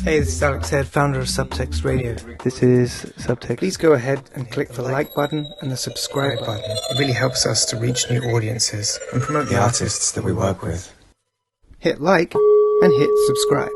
Hey, this is ÄrzXǝērR, founder of Subtext Radio. This is Subtext. Please go ahead and click the like button and the subscribe button. It really helps us to reach new audiences and promote the artists that we work with. Hit like and hit subscribe.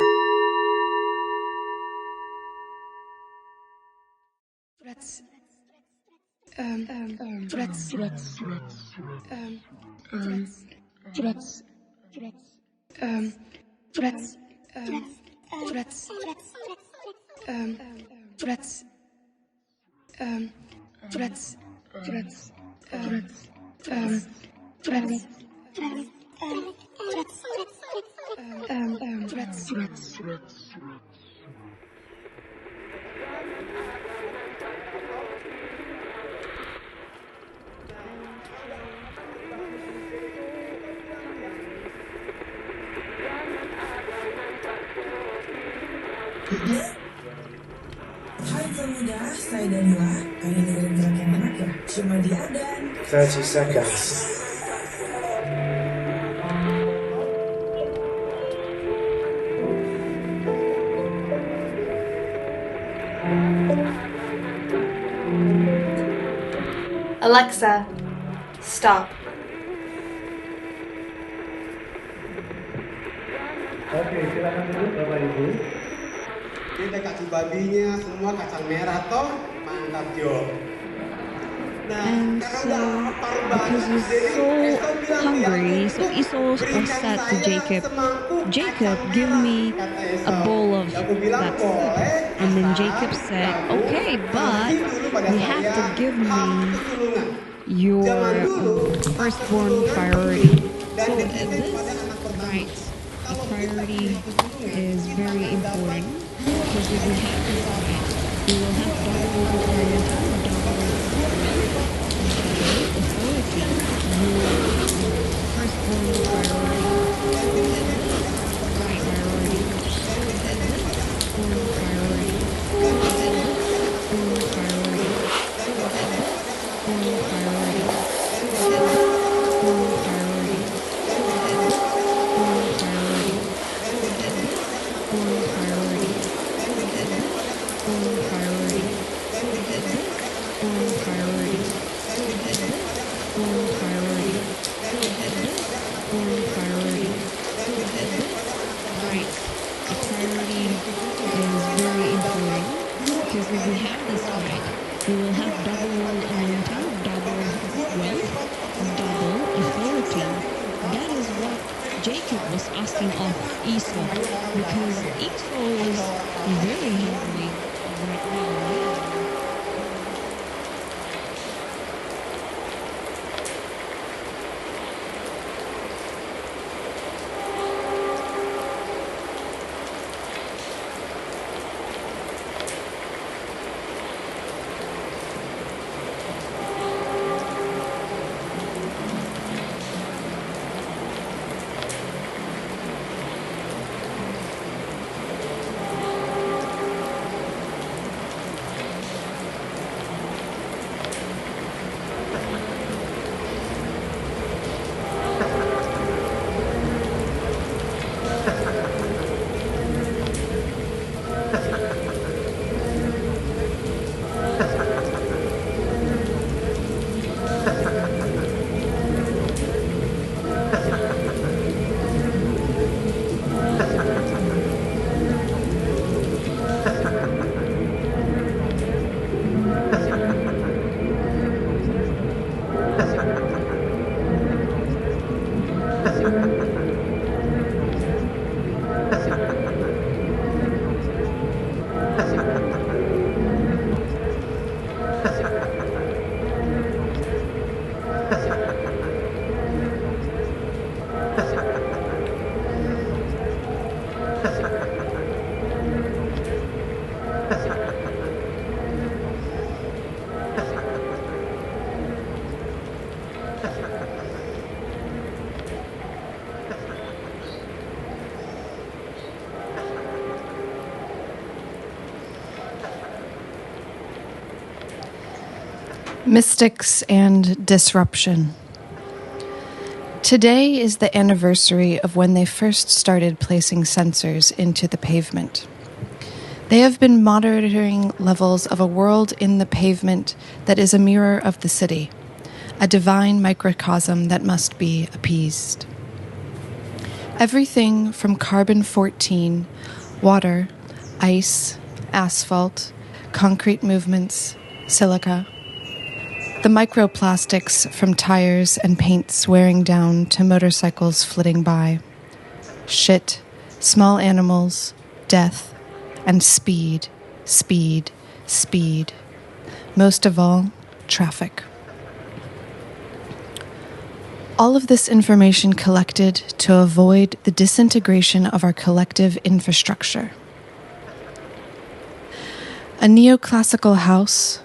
Hai pemuda, saya Doyle. Kalian dengerin gerak yang enak ya? Cuma di Adan. 30 seconds. Alexa, stop. Oke, silakan dulu Bapak Ibu. Kita kasih babinya semua kacang merah toh, mantap Jo. And so, because he's so hungry, so Esau said to Jacob, "Jacob, give me a bowl of that food." And then Jacob said, "Okay, but you have to give me your firstborn priority." So this, right, a priority is very important, because if we have this right, we will have double orientation, double authority. Your firstborn priority, right priority, born priority, born priority, born priority, born priority. If we have this right, we will have double orientation, double wealth, double authority. That is what Jacob was asking of Esau, because Esau was very hungry right now. Mystics and Disruption. Today is the anniversary of when they first started placing sensors into the pavement. They have been monitoring levels of a world in the pavement that is a mirror of the city, a divine microcosm that must be appeased. Everything from carbon-14, water, ice, asphalt, concrete movements, silica, the microplastics from tires and paints wearing down to motorcycles flitting by, shit, small animals, death, and speed, speed, speed. Most of all, traffic. All of this information collected to avoid the disintegration of our collective infrastructure. A neoclassical house,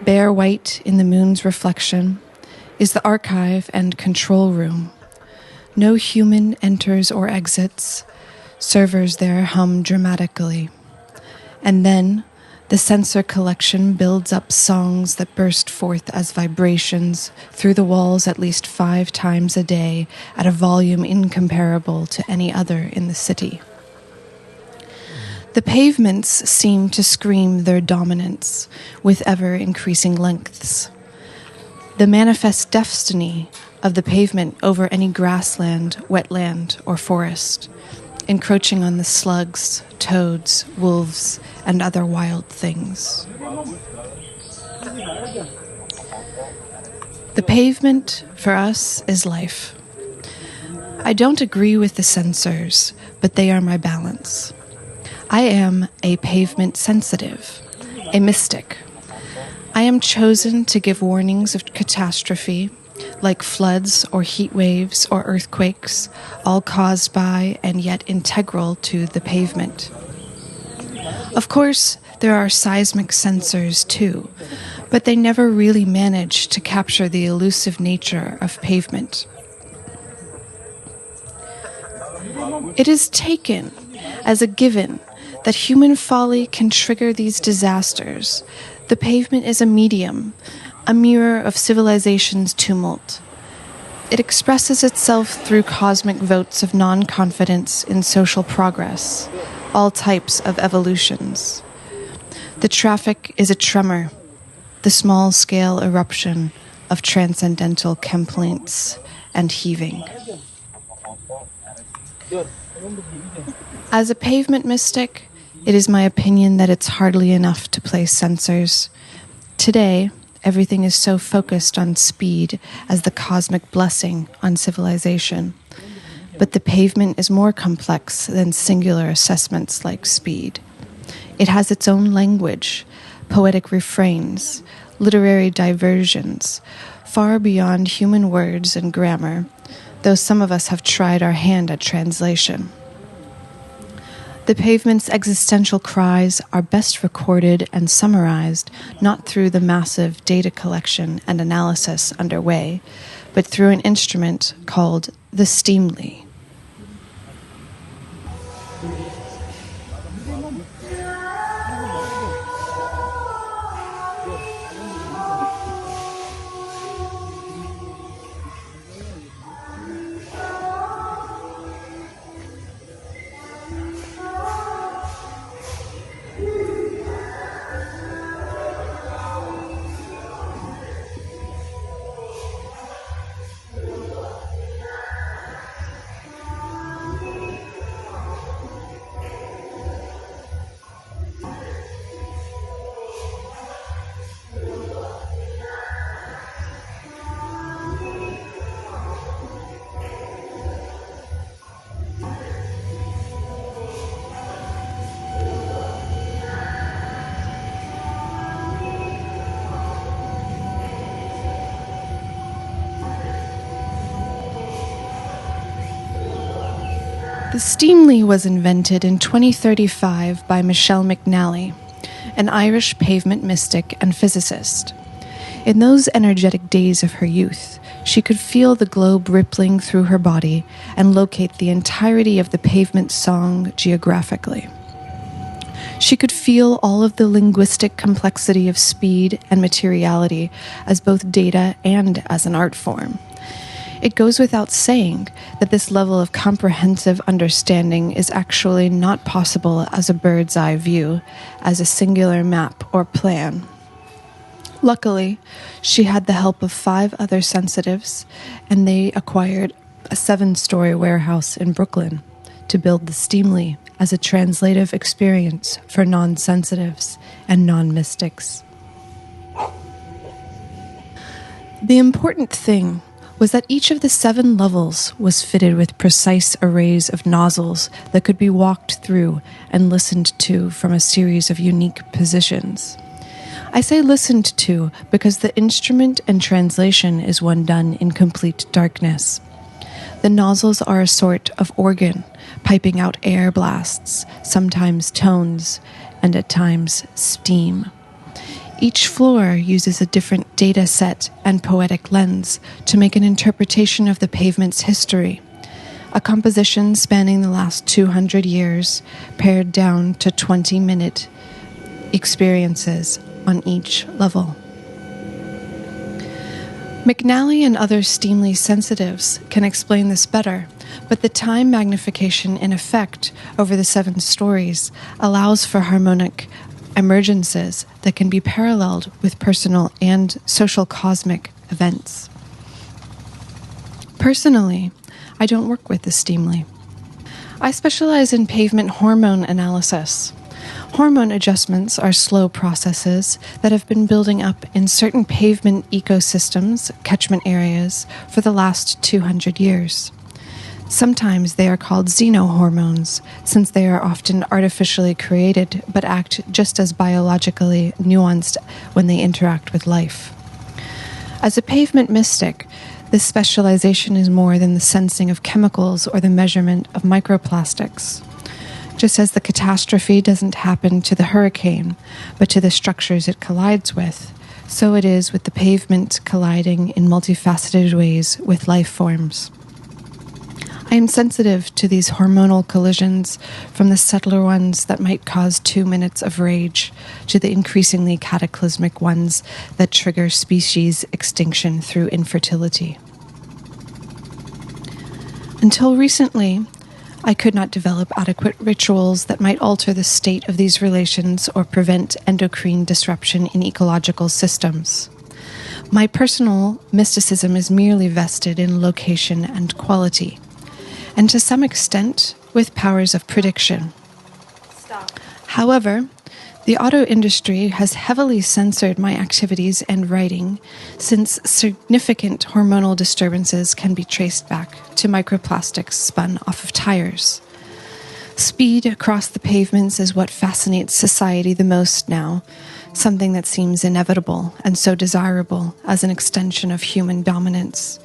bare white in the moon's reflection, is the archive and control room. No human enters or exits. Servers there hum dramatically. And then the sensor collection builds up songs that burst forth as vibrations through the walls at least 5 times a day at a volume incomparable to any other in the city. The pavements seem to scream their dominance with ever-increasing lengths. The manifest destiny of the pavement over any grassland, wetland, or forest, encroaching on the slugs, toads, wolves, and other wild things. The pavement, for us, is life. I don't agree with the censors, but they are my balance. I am a pavement sensitive, a mystic. I am chosen to give warnings of catastrophe, like floods or heat waves or earthquakes, all caused by and yet integral to the pavement. Of course, there are seismic sensors too, but they never really manage to capture the elusive nature of pavement. It is taken as a given that human folly can trigger these disasters. The pavement is a medium, a mirror of civilization's tumult. It expresses itself through cosmic votes of non-confidence in social progress, all types of evolutions. The traffic is a tremor, the small-scale eruption of transcendental complaints and heaving. As a pavement mystic, it is my opinion that it's hardly enough to place sensors. Today, everything is so focused on speed as the cosmic blessing on civilization. But the pavement is more complex than singular assessments like speed. It has its own language, poetic refrains, literary diversions, far beyond human words and grammar, though some of us have tried our hand at translation. The pavement's existential cries are best recorded and summarized not through the massive data collection and analysis underway, but through an instrument called the Steamly. The Steamly was invented in 2035 by Michelle McNally, an Irish pavement mystic and physicist. In those energetic days of her youth, she could feel the globe rippling through her body and locate the entirety of the pavement song geographically. She could feel all of the linguistic complexity of speed and materiality as both data and as an art form. It goes without saying that this level of comprehensive understanding is actually not possible as a bird's eye view, as a singular map or plan. Luckily, she had the help of 5 other sensitives, and they acquired a 7-story warehouse in Brooklyn to build the Steamly as a translative experience for non-sensitives and non-mystics. The important thing was that each of the 7 levels was fitted with precise arrays of nozzles that could be walked through and listened to from a series of unique positions. I say listened to because the instrument and translation is one done in complete darkness. The nozzles are a sort of organ, piping out air blasts, sometimes tones, and at times steam. Each floor uses a different data set and poetic lens to make an interpretation of the pavement's history, a composition spanning the last 200 years, pared down to 20-minute experiences on each level. McNally and other Steamly sensitives can explain this better, but the time magnification in effect over the 7 stories allows for harmonic emergences that can be paralleled with personal and social cosmic events. Personally, I don't work with the Steamly. I specialize in pavement hormone analysis. Hormone adjustments are slow processes that have been building up in certain pavement ecosystems, catchment areas, for the last 200 years. Sometimes they are called xenohormones, since they are often artificially created but act just as biologically nuanced when they interact with life. As a pavement mystic, this specialization is more than the sensing of chemicals or the measurement of microplastics. Just as the catastrophe doesn't happen to the hurricane, but to the structures it collides with, so it is with the pavement colliding in multifaceted ways with life forms. I am sensitive to these hormonal collisions, from the subtler ones that might cause 2 minutes of rage to the increasingly cataclysmic ones that trigger species extinction through infertility. Until recently, I could not develop adequate rituals that might alter the state of these relations or prevent endocrine disruption in ecological systems. My personal mysticism is merely vested in location and quality, and to some extent with powers of prediction. Stop. However, the auto industry has heavily censored my activities and writing, since significant hormonal disturbances can be traced back to microplastics spun off of tires. Speed across the pavements is what fascinates society the most now, something that seems inevitable and so desirable as an extension of human dominance,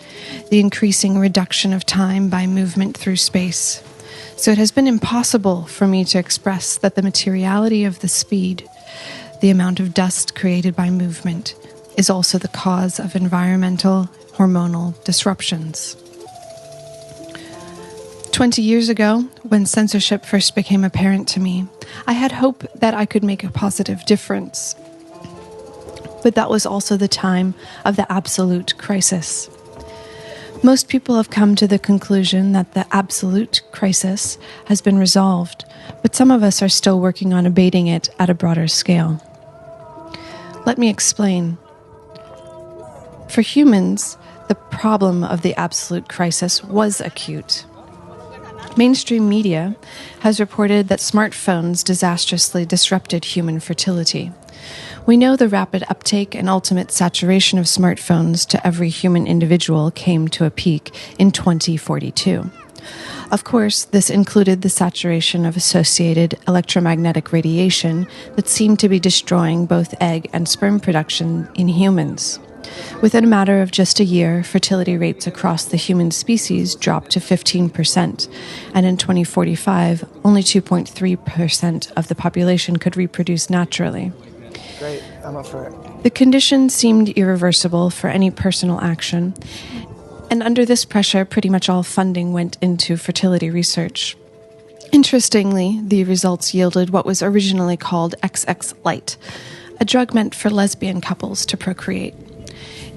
the increasing reduction of time by movement through space. So it has been impossible for me to express that the materiality of the speed, the amount of dust created by movement, is also the cause of environmental hormonal disruptions. 20 years ago, when censorship first became apparent to me, I had hope that I could make a positive difference. But that was also the time of the absolute crisis. Most people have come to the conclusion that the absolute crisis has been resolved, but some of us are still working on abating it at a broader scale. Let me explain. For humans, the problem of the absolute crisis was acute. Mainstream media has reported that smartphones disastrously disrupted human fertility. We know the rapid uptake and ultimate saturation of smartphones to every human individual came to a peak in 2042. Of course, this included the saturation of associated electromagnetic radiation that seemed to be destroying both egg and sperm production in humans. Within a matter of just a year, fertility rates across the human species dropped to 15%, and in 2045, only 2.3% of the population could reproduce naturally. Great, I'm up for it. The condition seemed irreversible for any personal action, and under this pressure, pretty much all funding went into fertility research. Interestingly, the results yielded what was originally called XX Light, a drug meant for lesbian couples to procreate.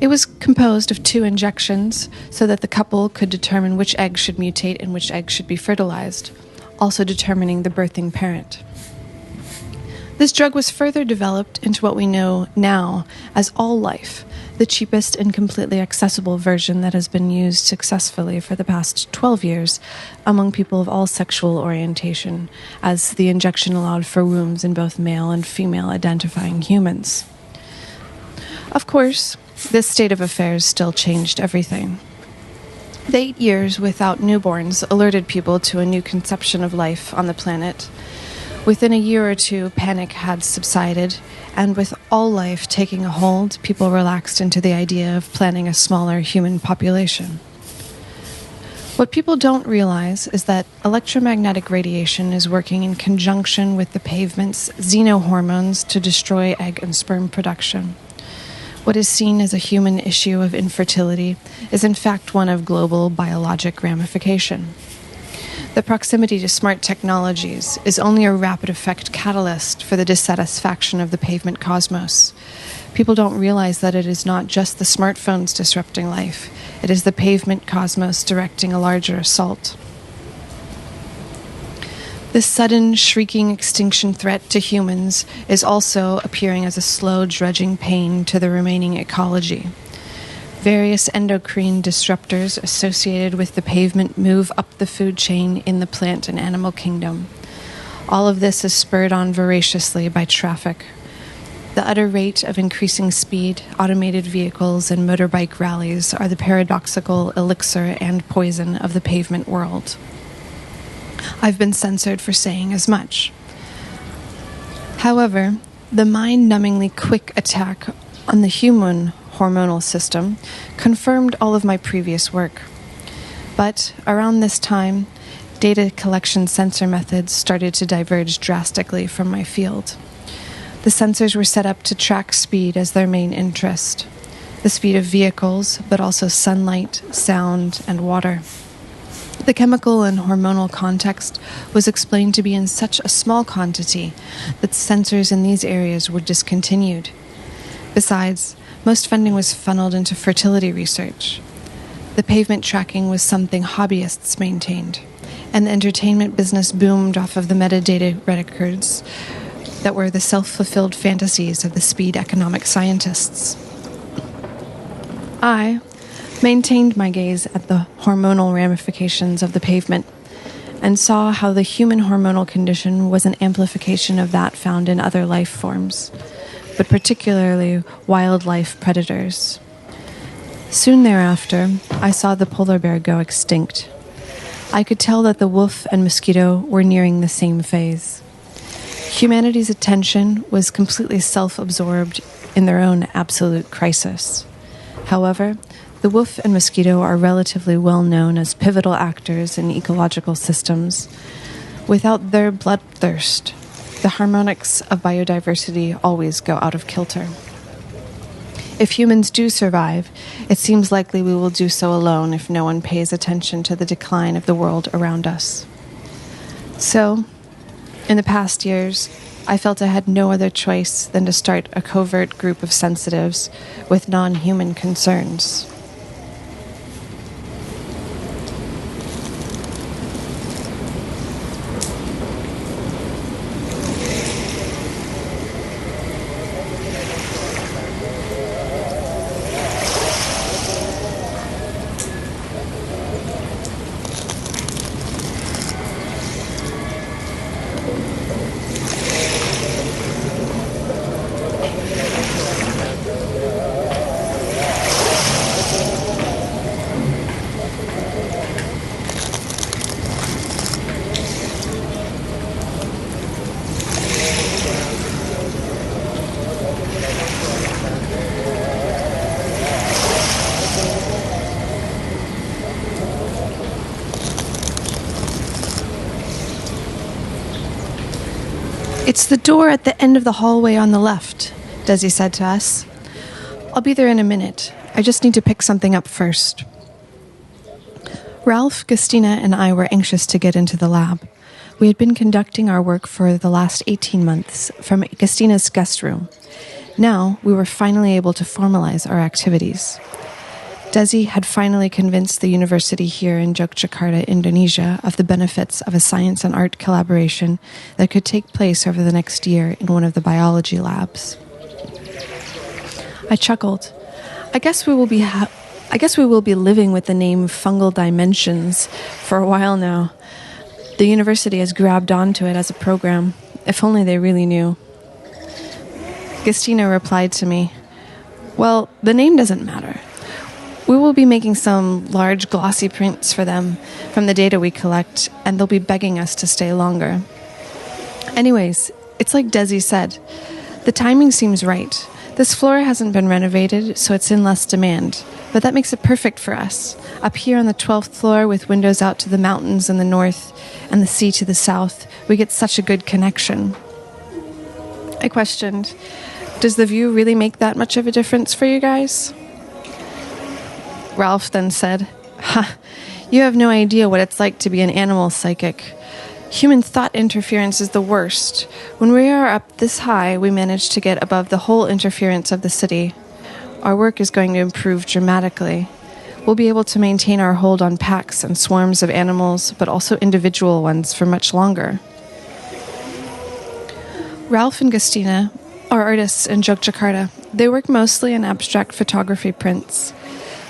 It was composed of 2 injections so that the couple could determine which egg should mutate and which egg should be fertilized, also determining the birthing parent. This drug was further developed into what we know now as all life, the cheapest and completely accessible version that has been used successfully for the past 12 years among people of all sexual orientation, as the injection allowed for wombs in both male and female identifying humans. Of course, this state of affairs still changed everything. The 8 years without newborns alerted people to a new conception of life on the planet. Within a year or two, panic had subsided, and with all life taking a hold, people relaxed into the idea of planning a smaller human population. What people don't realize is that electromagnetic radiation is working in conjunction with the pavement's xenohormones to destroy egg and sperm production. What is seen as a human issue of infertility is in fact one of global biologic ramification. The proximity to smart technologies is only a rapid effect catalyst for the dissatisfaction of the pavement cosmos. People don't realize that it is not just the smartphones disrupting life, it is the pavement cosmos directing a larger assault. This sudden, shrieking extinction threat to humans is also appearing as a slow, dredging pain to the remaining ecology. Various endocrine disruptors associated with the pavement move up the food chain in the plant and animal kingdom. All of this is spurred on voraciously by traffic. The utter rate of increasing speed, automated vehicles, and motorbike rallies are the paradoxical elixir and poison of the pavement world. I've been censored for saying as much. However, the mind-numbingly quick attack on the human hormonal system confirmed all of my previous work. But around this time, data collection sensor methods started to diverge drastically from my field. The sensors were set up to track speed as their main interest, the speed of vehicles, but also sunlight, sound, and water. The chemical and hormonal context was explained to be in such a small quantity that sensors in these areas were discontinued. Besides, most funding was funneled into fertility research. The pavement tracking was something hobbyists maintained, and the entertainment business boomed off of the metadata records that were the self-fulfilled fantasies of the speed economic scientists. I maintained my gaze at the hormonal ramifications of the pavement and saw how the human hormonal condition was an amplification of that found in other life forms, but particularly wildlife predators. Soon thereafter, I saw the polar bear go extinct. I could tell that the wolf and mosquito were nearing the same phase. Humanity's attention was completely self-absorbed in their own absolute crisis. However, the wolf and mosquito are relatively well known as pivotal actors in ecological systems. Without their bloodthirst, the harmonics of biodiversity always go out of kilter. If humans do survive, it seems likely we will do so alone if no one pays attention to the decline of the world around us. So, in the past years, I felt I had no other choice than to start a covert group of sensitives with non-human concerns. "It's the door at the end of the hallway on the left," Desi said to us. "I'll be there in a minute. I just need to pick something up first." Ralph, Christina, and I were anxious to get into the lab. We had been conducting our work for the last 18 months from Christina's guest room. Now we were finally able to formalize our activities. Desi had finally convinced the university here in Yogyakarta, Indonesia, of the benefits of a science and art collaboration that could take place over the next year in one of the biology labs. I chuckled. I guess we will be living with the name fungal dimensions for a while now. The university has grabbed onto it as a program. If only they really knew. Gustina replied to me, "Well, the name doesn't matter. We will be making some large glossy prints for them from the data we collect, and they'll be begging us to stay longer." Anyways, it's like Desi said. The timing seems right. This floor hasn't been renovated, so it's in less demand. But that makes it perfect for us. Up here on the 12th floor with windows out to the mountains in the north and the sea to the south, we get such a good connection. I questioned, "Does the view really make that much of a difference for you guys?" Ralph then said, "Ha, you have no idea what it's like to be an animal psychic. Human thought interference is the worst. When we are up this high, we manage to get above the whole interference of the city. Our work is going to improve dramatically. We'll be able to maintain our hold on packs and swarms of animals, but also individual ones for much longer." Ralph and Gustina are artists in Yogyakarta. They work mostly in abstract photography prints.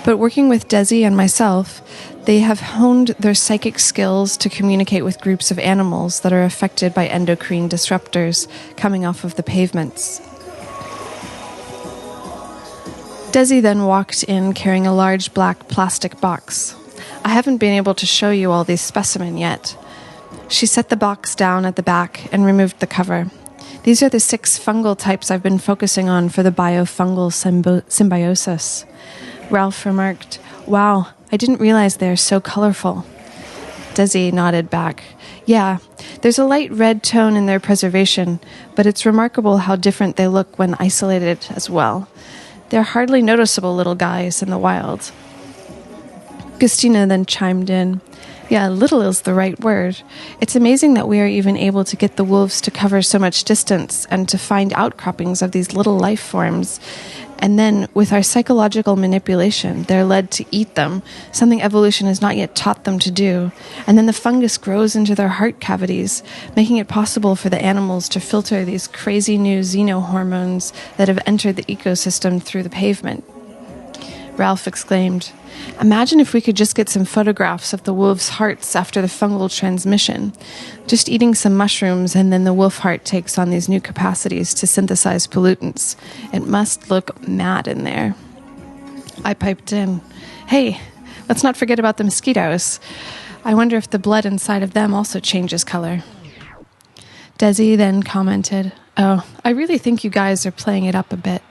But working with Desi and myself, they have honed their psychic skills to communicate with groups of animals that are affected by endocrine disruptors coming off of the pavements. Desi then walked in carrying a large black plastic box. I haven't been able to show you all these specimens yet. She set the box down at the back and removed the cover. These are the 6 fungal types I've been focusing on for the biofungal symbiosis. Ralph remarked, "Wow, I didn't realize they're so colorful." Desi nodded back. "Yeah, there's a light red tone in their preservation, but it's remarkable how different they look when isolated as well. They're hardly noticeable little guys in the wild." Gustina then chimed in, "Yeah, little is the right word. It's amazing that we are even able to get the wolves to cover so much distance and to find outcroppings of these little life forms. And then, with our psychological manipulation, they're led to eat them, something evolution has not yet taught them to do. And then the fungus grows into their heart cavities, making it possible for the animals to filter these crazy new xenohormones that have entered the ecosystem through the pavement." Ralph exclaimed, "Imagine if we could just get some photographs of the wolves' hearts after the fungal transmission. Just eating some mushrooms and then the wolf heart takes on these new capacities to synthesize pollutants. It must look mad in there." I piped in, "Hey, let's not forget about the mosquitoes. I wonder if the blood inside of them also changes color." Desi then commented, "Oh, I really think you guys are playing it up a bit.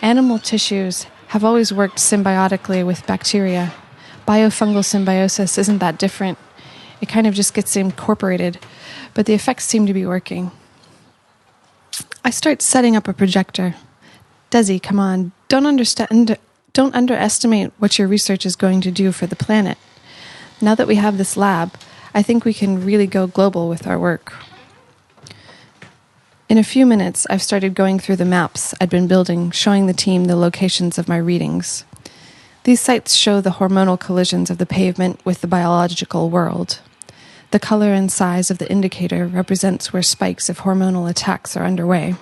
Animal tissues have always worked symbiotically with bacteria. Biofungal symbiosis isn't that different. It kind of just gets incorporated, but the effects seem to be working." I start setting up a projector. "Desi, come on, don't underestimate what your research is going to do for the planet. Now that we have this lab, I think we can really go global with our work." In a few minutes, I've started going through the maps I'd been building, showing the team the locations of my readings. These sites show the hormonal collisions of the pavement with the biological world. The color and size of the indicator represents where spikes of hormonal attacks are underway.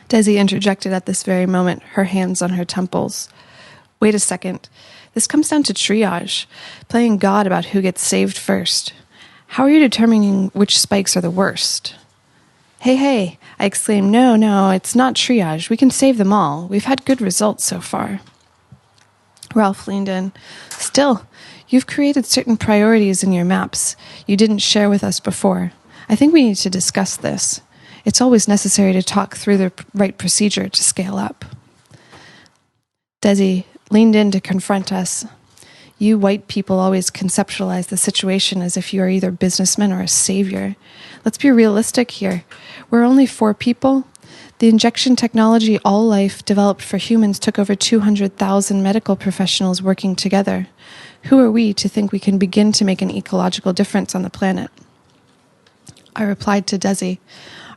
Desi interjected at this very moment, her hands on her temples. "Wait a second. This comes down to triage, playing God about who gets saved first. How are you determining which spikes are the worst?" Hey, I exclaimed, No, it's not triage. We can save them all. We've had good results so far." Ralph leaned in. "Still, you've created certain priorities in your maps you didn't share with us before. I think we need to discuss this. It's always necessary to talk through the right procedure to scale up." Desi leaned in to confront us. "You white people always conceptualize the situation as if you are either businessmen or a savior. Let's be realistic here. We're only 4 people. The injection technology all life developed for humans took over 200,000 medical professionals working together. Who are we to think we can begin to make an ecological difference on the planet?" I replied to Desi.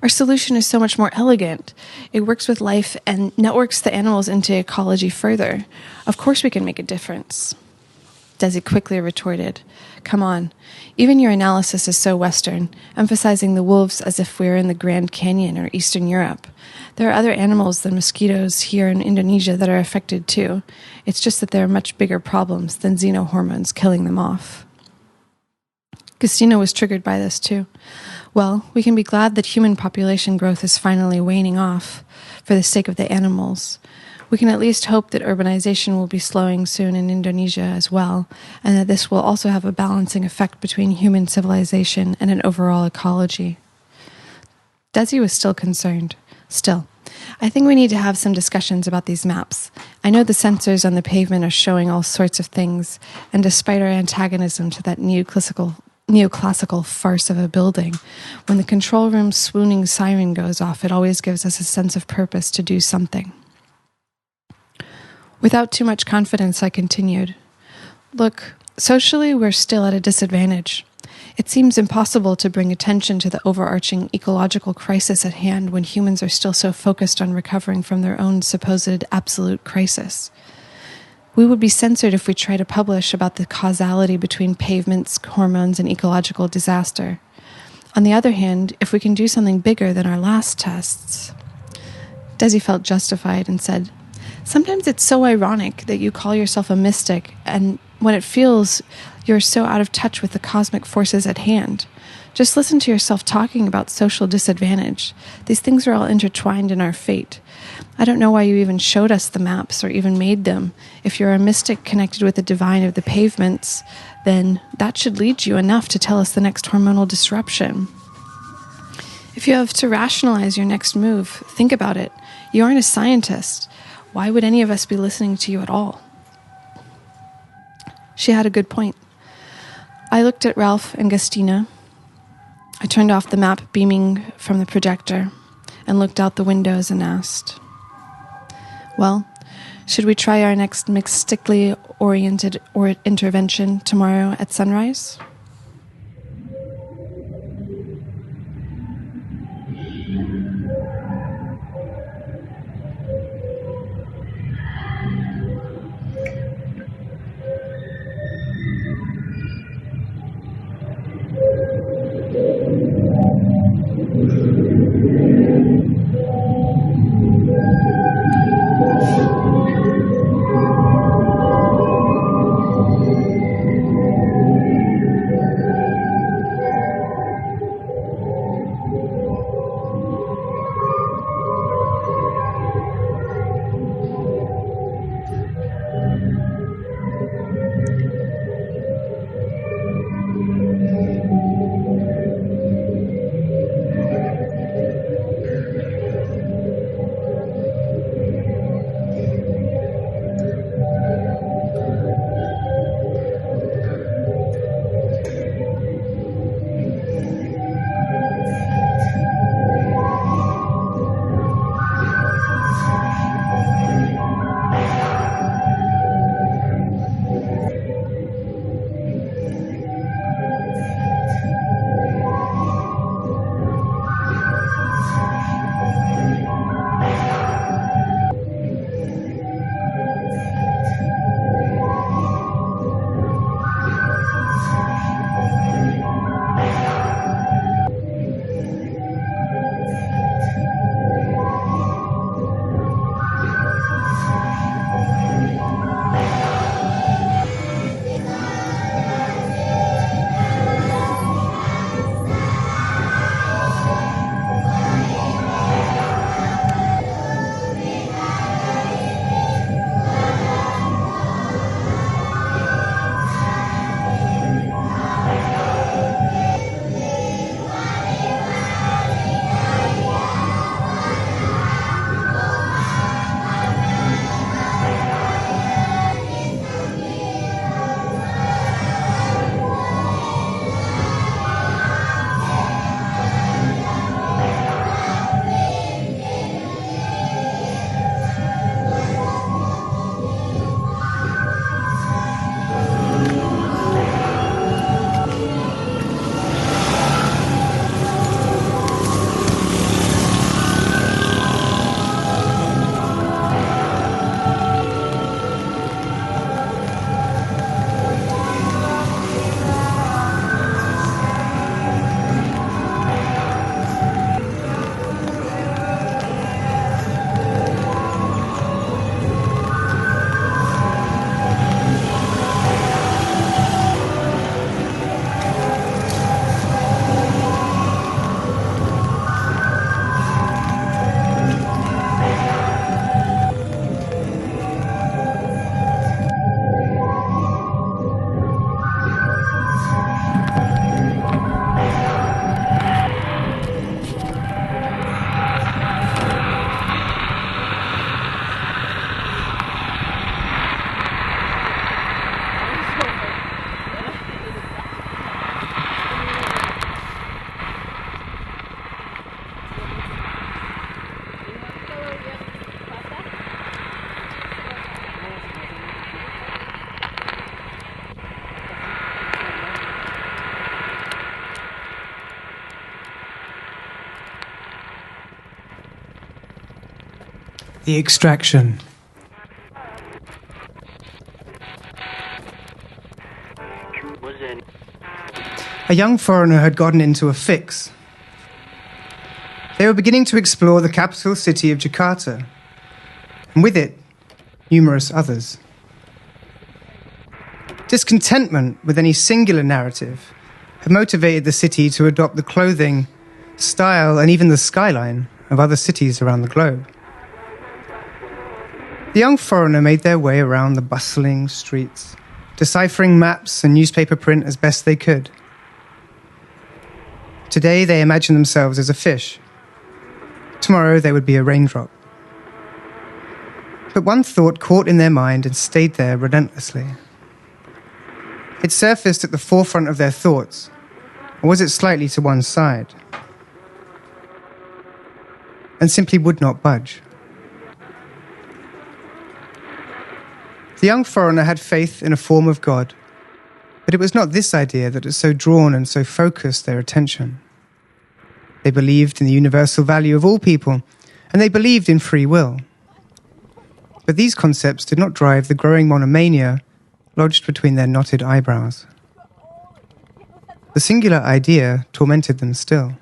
Our solution is so much more elegant. It works with life and networks the animals into ecology further. Of course we can make a difference. Desi quickly retorted, "Come on. Even your analysis is so Western, emphasizing the wolves as if we're in the Grand Canyon or Eastern Europe. There are other animals than mosquitoes here in Indonesia that are affected too. It's just that there are much bigger problems than xenohormones killing them off." Christina was triggered by this too. Well, we can be glad that human population growth is finally waning off for the sake of the animals. We can at least hope that urbanization will be slowing soon in Indonesia as well, and that this will also have a balancing effect between human civilization and an overall ecology. Desi was still concerned. Still, I think we need to have some discussions about these maps. I know the sensors on the pavement are showing all sorts of things, and despite our antagonism to that neoclassical farce of a building, when the control room's swooning siren goes off, it always gives us a sense of purpose to do something. Without too much confidence, I continued. Look, socially, we're still at a disadvantage. It seems impossible to bring attention to the overarching ecological crisis at hand when humans are still so focused on recovering from their own supposed absolute crisis. We would be censored if we try to publish about the causality between pavements, hormones, and ecological disaster. On the other hand, if we can do something bigger than our last tests... Desi felt justified and said, "Sometimes it's so ironic that you call yourself a mystic, and when it feels you're so out of touch with the cosmic forces at hand. Just listen to yourself talking about social disadvantage. These things are all intertwined in our fate. I don't know why you even showed us the maps or even made them. If you're a mystic connected with the divine of the pavements, then that should lead you enough to tell us the next hormonal disruption. If you have to rationalize your next move, think about it. You aren't a scientist. Why would any of us be listening to you at all?" She had a good point. I looked at Ralph and Gustina. I turned off the map beaming from the projector and looked out the windows and asked, "Well, should we try our next mystically oriented intervention tomorrow at sunrise?" The extraction. A young foreigner had gotten into a fix. They were beginning to explore the capital city of Jakarta, and with it, numerous others. Discontentment with any singular narrative had motivated the city to adopt the clothing, style, and even the skyline of other cities around the globe. The young foreigner made their way around the bustling streets, deciphering maps and newspaper print as best they could. Today they imagined themselves as a fish. Tomorrow they would be a raindrop. But one thought caught in their mind and stayed there relentlessly. It surfaced at the forefront of their thoughts, or was it slightly to one side? And simply would not budge. The young foreigner had faith in a form of God, but it was not this idea that had so drawn and so focused their attention. They believed in the universal value of all people, and they believed in free will. But these concepts did not drive the growing monomania lodged between their knotted eyebrows. The singular idea tormented them still.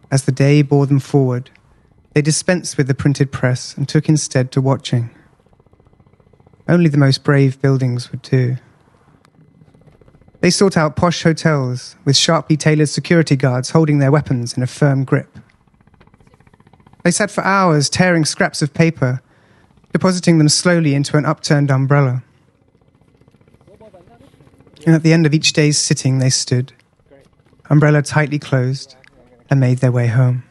As the day bore them forward, they dispensed with the printed press and took instead to watching. Only the most brave buildings would do. They sought out posh hotels with sharply tailored security guards holding their weapons in a firm grip. They sat for hours tearing scraps of paper, depositing them slowly into an upturned umbrella. And at the end of each day's sitting they stood, umbrella tightly closed, and made their way home.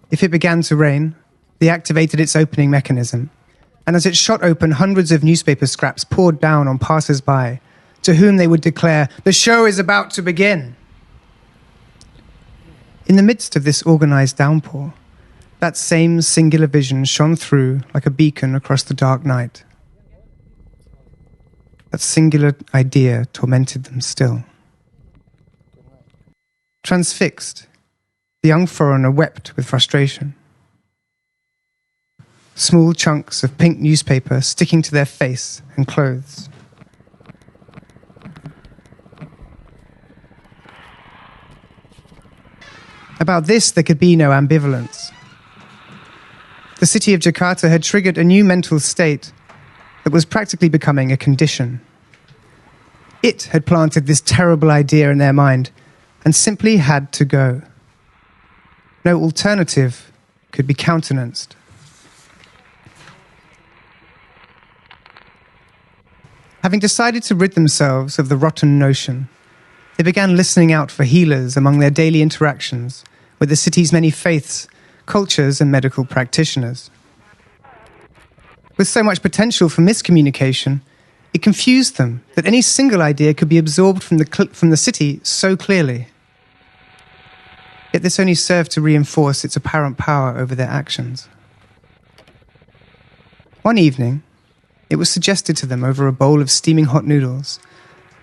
If it began to rain, they activated its opening mechanism, and as it shot open, hundreds of newspaper scraps poured down on passers-by, to whom they would declare, "The show is about to begin." In the midst of this organized downpour, that same singular vision shone through like a beacon across the dark night. That singular idea tormented them still. Transfixed, the young foreigner wept with frustration. Small chunks of pink newspaper sticking to their face and clothes. About this, there could be no ambivalence. The city of Jakarta had triggered a new mental state that was practically becoming a condition. It had planted this terrible idea in their mind and simply had to go. No alternative could be countenanced. Having decided to rid themselves of the rotten notion, they began listening out for healers among their daily interactions with the city's many faiths, cultures, and medical practitioners. With so much potential for miscommunication, it confused them that any single idea could be absorbed from the city so clearly. Yet this only served to reinforce its apparent power over their actions. One evening, it was suggested to them over a bowl of steaming hot noodles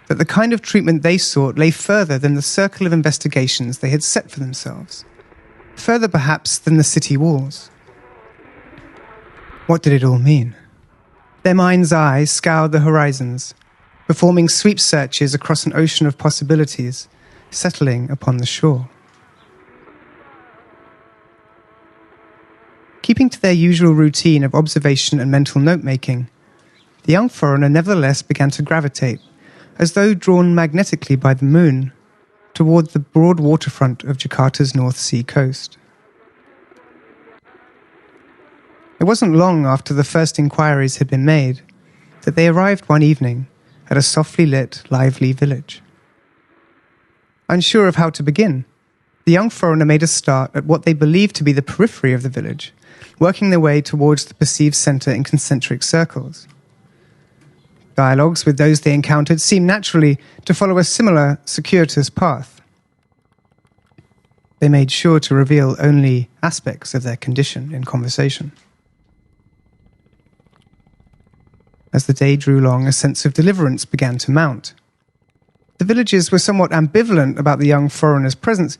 that the kind of treatment they sought lay further than the circle of investigations they had set for themselves, further perhaps than the city walls. What did it all mean? Their mind's eye scoured the horizons, performing sweep searches across an ocean of possibilities, settling upon the shore. Keeping to their usual routine of observation and mental note-making, the young foreigner nevertheless began to gravitate, as though drawn magnetically by the moon, toward the broad waterfront of Jakarta's North Sea coast. It wasn't long after the first inquiries had been made that they arrived one evening at a softly lit, lively village. Unsure of how to begin, the young foreigner made a start at what they believed to be the periphery of the village, working their way towards the perceived centre in concentric circles. Dialogues with those they encountered seemed naturally to follow a similar, circuitous path. They made sure to reveal only aspects of their condition in conversation. As the day drew long, a sense of deliverance began to mount. The villagers were somewhat ambivalent about the young foreigner's presence,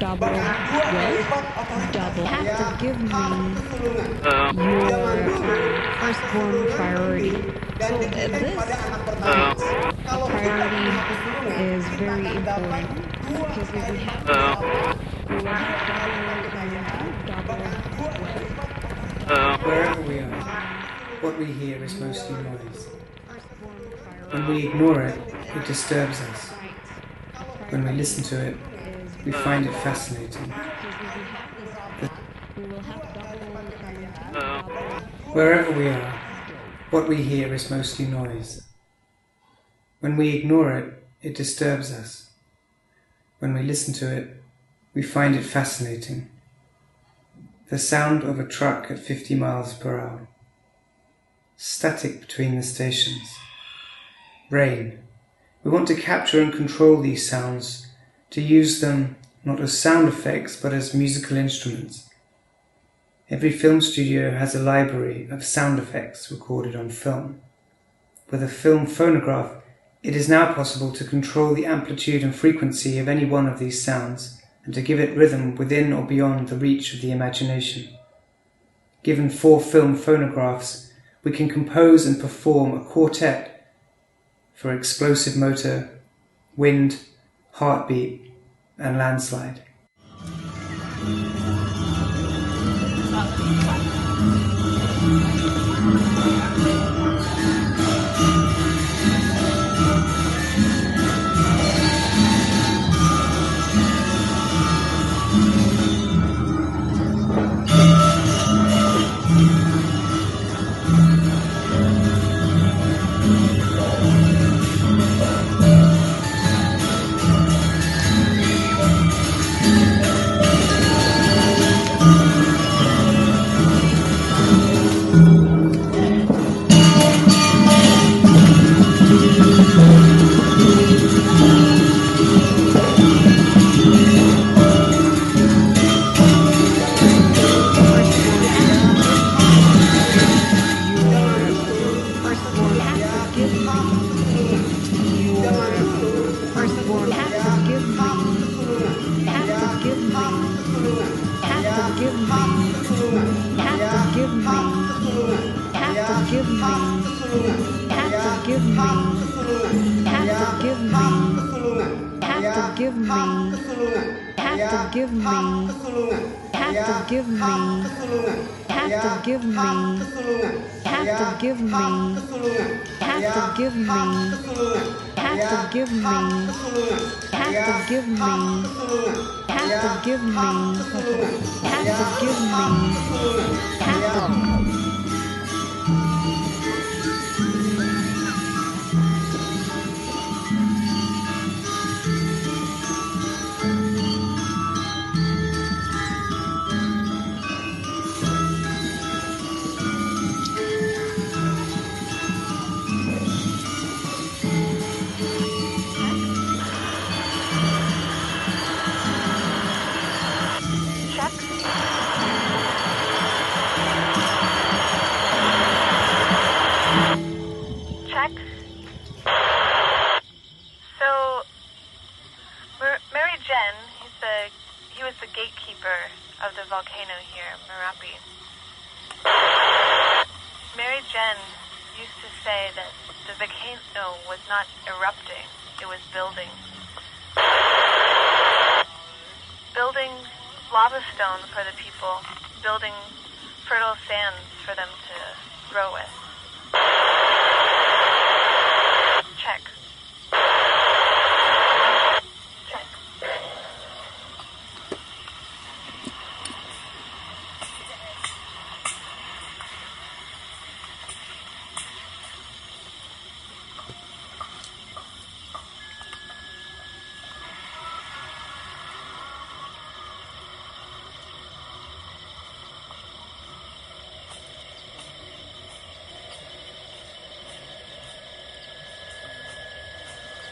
double have to give me your firstborn priority. So this priority is very important because if we have we will have double. Wherever we are, what we hear is mostly noise. When we ignore it, it disturbs us. When we listen to it, we find it fascinating. Wherever we are, what we hear is mostly noise. When we ignore it, it disturbs us. When we listen to it, we find it fascinating. The sound of a truck at 50 miles per hour. Static between the stations. Rain. We want to capture and control these sounds, to use them not as sound effects but as musical instruments. Every film studio has a library of sound effects recorded on film. With a film phonograph, it is now possible to control the amplitude and frequency of any one of these sounds and to give it rhythm within or beyond the reach of the imagination. Given 4 film phonographs, we can compose and perform a quartet for explosive motor, wind, heartbeat, and landslide.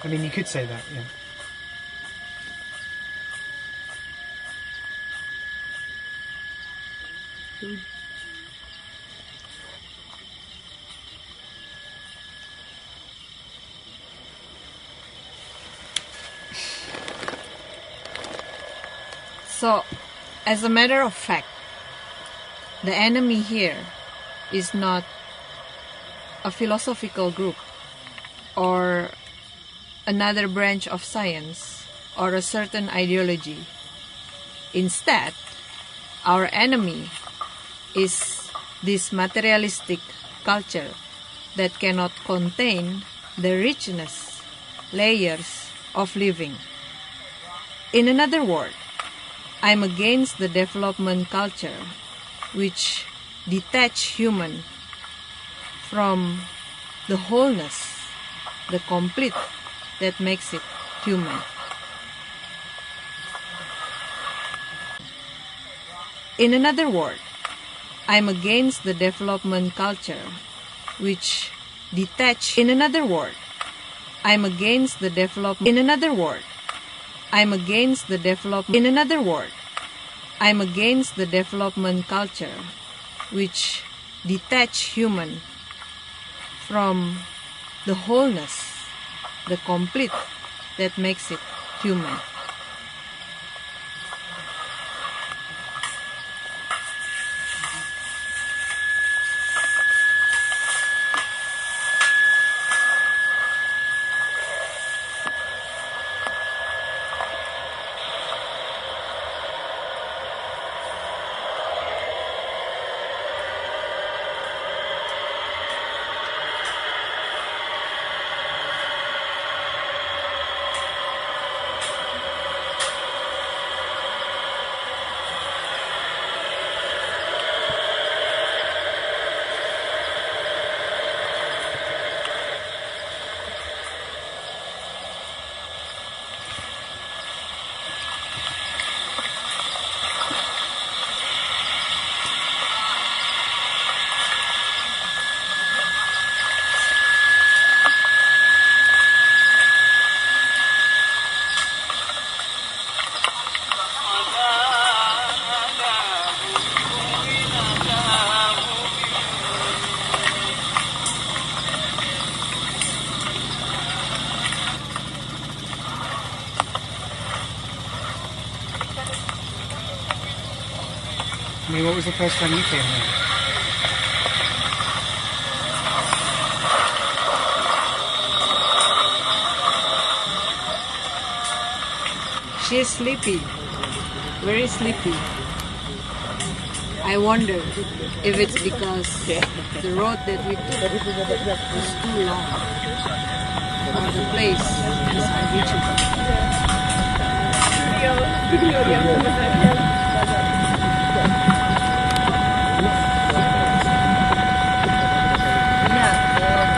I mean, you could say that, yeah. So, as a matter of fact, the enemy here is not a philosophical group or another branch of science or a certain ideology. Instead, our enemy is this materialistic culture that cannot contain the richness, layers of living. In another word, I'm against the development culture which detach human from the wholeness, the complete that makes it human. In another word, I'm against the development culture which detach. In another word, I'm against the development. In another word, I'm against the development. In another word, I'm against the development culture which detach human from the wholeness, the complete that makes it human. I mean, what was the first time you came here? She's sleepy, very sleepy. I wonder if it's because the road that we took was too long, or the place is unreachable.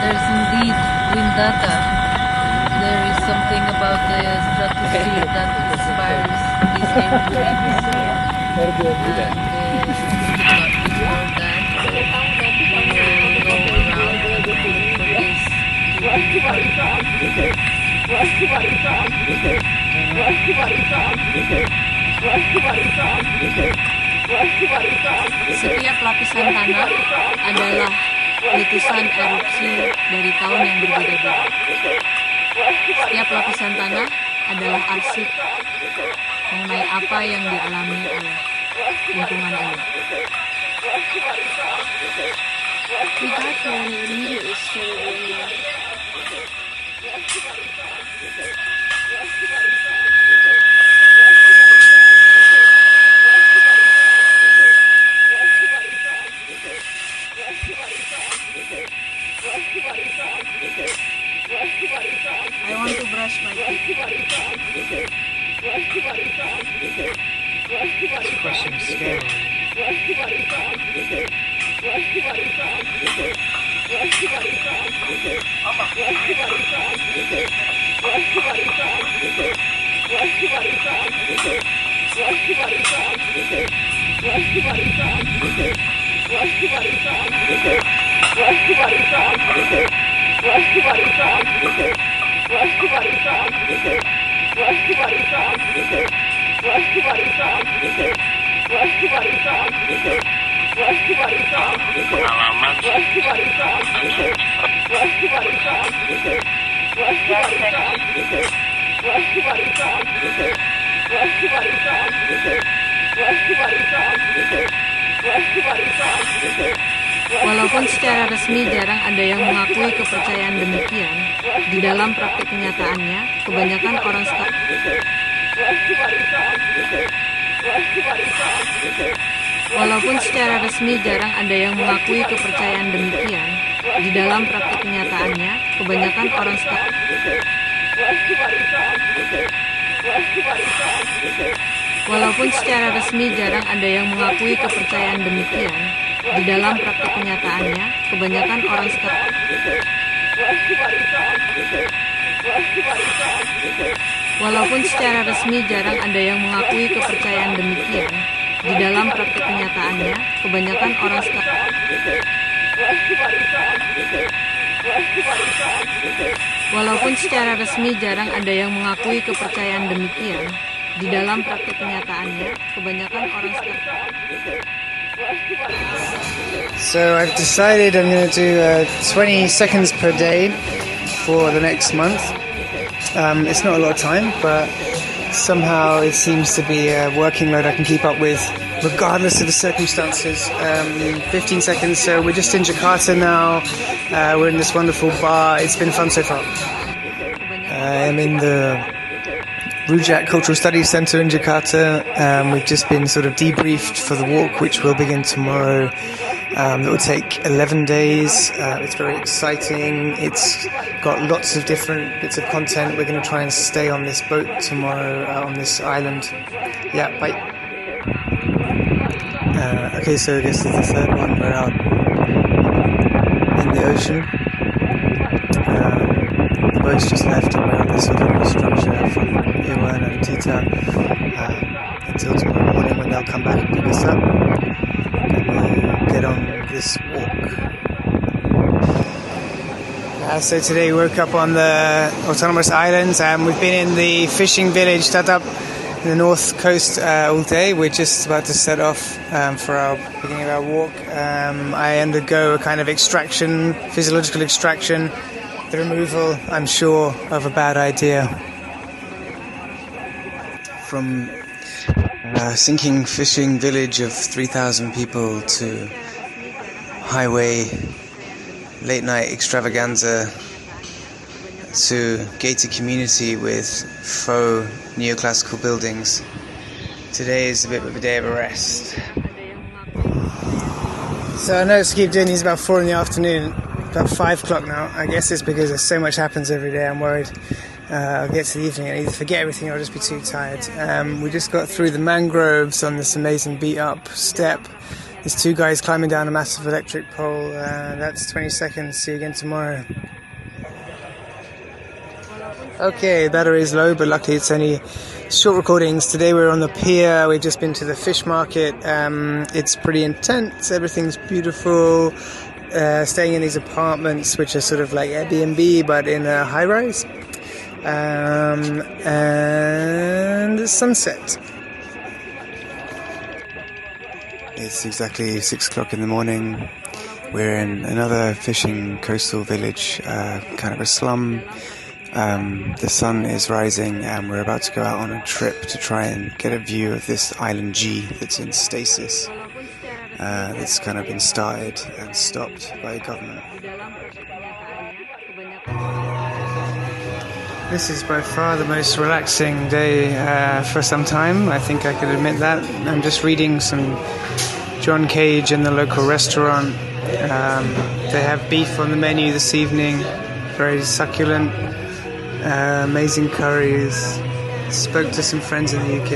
There's indeed wind data. There is something about the stratosphere that inspires these airplanes. And before that, we will go around and look for this. Setiap lapisan tanah adalah letusan erupsi dari tahun yang berbeda-beda. Setiap lapisan tanah adalah arsip mengenai apa yang dialami oleh lingkungan ini. We got there and it immediately started raining. I want to brush my teeth. This question is scary. Walaupun secara resmi jarang ada yang mengakui kepercayaan demikian, di dalam praktik kenyataannya, kebanyakan orang Walaupun secara resmi jarang ada yang mengakui kepercayaan demikian, di dalam praktik kenyataannya, kebanyakan orang Walaupun secara resmi jarang ada yang mengakui kepercayaan demikian, di dalam praktik kenyataannya, kebanyakan orang Walaupun secara resmi jarang ada yang mengakui kepercayaan demikian, di dalam praktik kenyataannya, kebanyakan orang Walaupun secara resmi jarang ada yang mengakui kepercayaan demikian, di dalam praktik kenyataannya, kebanyakan orang So I've decided I'm going to do 20 seconds per day for the next month. It's not a lot of time, but somehow it seems to be a working load I can keep up with regardless of the circumstances. 15 seconds, so we're just in Jakarta now. We're in this wonderful bar. It's been fun so far. I'm in the Rujak Cultural Studies Center in Jakarta. We've just been sort of debriefed for the walk, which will begin tomorrow. It will take 11 days. It's very exciting. It's got lots of different bits of content. We're going to try and stay on this boat tomorrow on this island. Yeah, bye. Okay, so I guess it's the third one. We're out in the ocean. The boat's just left and we're on this sort of structure from Irwan and Tita until tomorrow morning when they'll come back and pick us up. And we'll get on this walk. So today we woke up on the autonomous islands and we've been in the fishing village Tatap in the north coast all day. We're just about to set off for our beginning of our walk. I undergo a kind of extraction, physiological extraction, the removal, I'm sure, of a bad idea from a sinking fishing village of 3,000 people to highway late night extravaganza to gated community with faux neoclassical buildings. Today is a bit of a day of a rest. So I noticed I keep doing these about 4 in the afternoon, about 5 o'clock now. I guess it's because there's so much happens every day. I'm worried I'll get to the evening and either forget everything or I'll just be too tired. We just got through the mangroves on this amazing beat up step. There's 2 guys climbing down a massive electric pole. That's 20 seconds. See you again tomorrow. Okay, battery is low, but luckily it's only short recordings. Today we're on the pier. We've just been to the fish market. It's pretty intense. Everything's beautiful. Staying in these apartments, which are sort of like Airbnb, but in a high-rise. And the sunset. It's exactly 6 o'clock in the morning. We're in another fishing coastal village, kind of a slum. The sun is rising and we're about to go out on a trip to try and get a view of this island G that's in stasis. That's kind of been started and stopped by the government. This is by far the most relaxing day for some time. I think I could admit that. I'm just reading some John Cage in the local restaurant. They have beef on the menu this evening. Very succulent. Amazing curries. Spoke to some friends in the UK.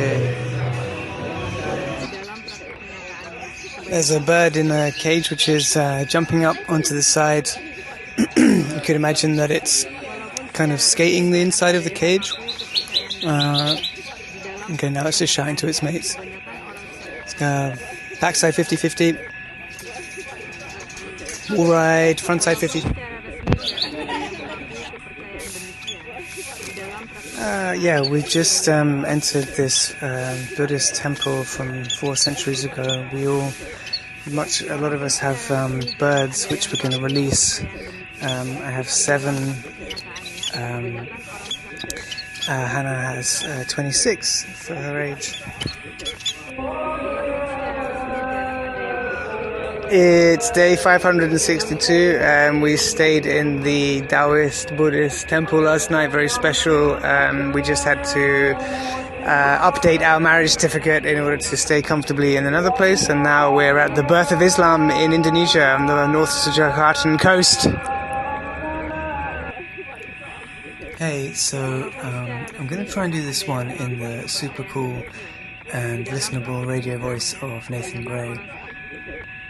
There's a bird in a cage which is jumping up onto the side. You could imagine that it's kind of skating the inside of the cage. Okay, now it's just shouting to its mates. Backside 50-50. All right, frontside 50. Yeah, we just entered this Buddhist temple from 4 centuries ago. A lot of us have birds which we're going to release. I have 7 Hannah has 26 for her age. It's day 562 and we stayed in the Taoist Buddhist temple last night, very special. We just had to update our marriage certificate in order to stay comfortably in another place, and now we're at the birth of Islam in Indonesia on the North Jakartan coast. Hey, so I'm going to try and do this one in the super cool and listenable radio voice of Nathan Gray.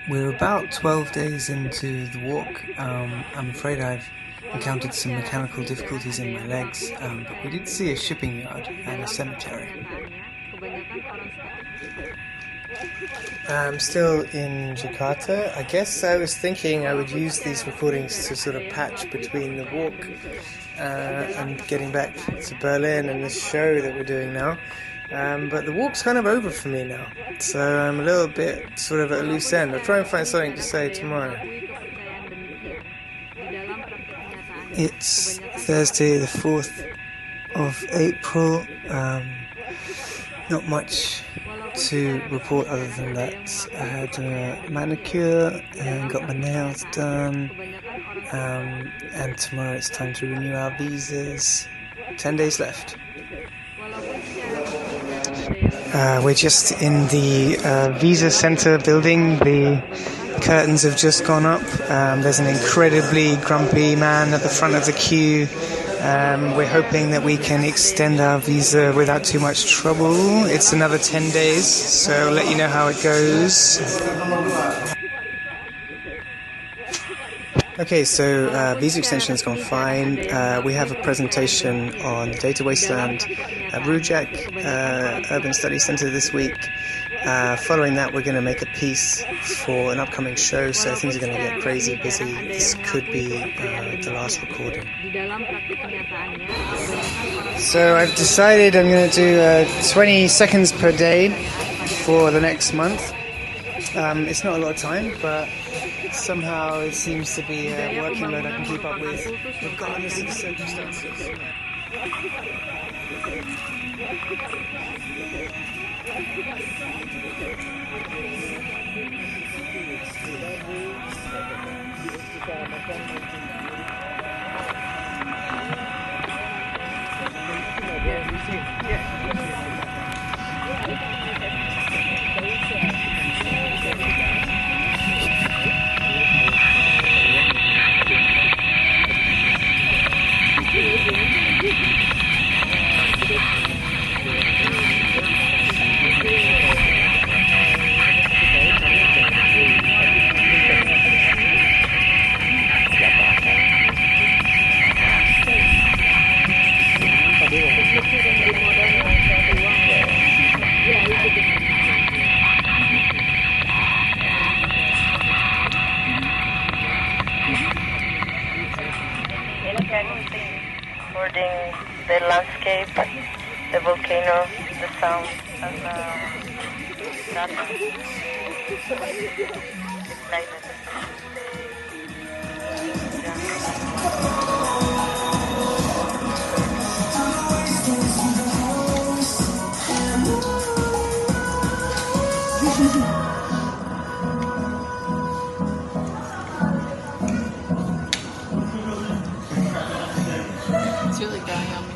We're about 12 days into the walk. I'm afraid I've encountered some mechanical difficulties in my legs, but we did see a shipping yard and a cemetery. I'm still in Jakarta. I guess I was thinking I would use these recordings to sort of patch between the walk and getting back to Berlin and the show that we're doing now. But the walk's kind of over for me now, so I'm a little bit sort of at a loose end. I'll try and find something to say tomorrow. It's Thursday the 4th of April. Not much to report other than that I had a manicure and got my nails done, and tomorrow it's time to renew our visas. 10 days left. We're just in the visa center building. The curtains have just gone up. There's an incredibly grumpy man at the front of the queue. We're hoping that we can extend our visa without too much trouble. It's another 10 days, so I'll let you know how it goes. Okay, so visa extension has gone fine. We have a presentation on the data wasteland at Rujak Urban Studies Center this week. Following that, we're going to make a piece for an upcoming show, so things are going to get crazy busy. This could be the last recording. So I've decided I'm going to do 20 seconds per day for the next month. It's not a lot of time, but somehow it seems to be a working load I can keep up with, regardless of the circumstances. Recording the landscape, the volcano, the sound of It's really going on me.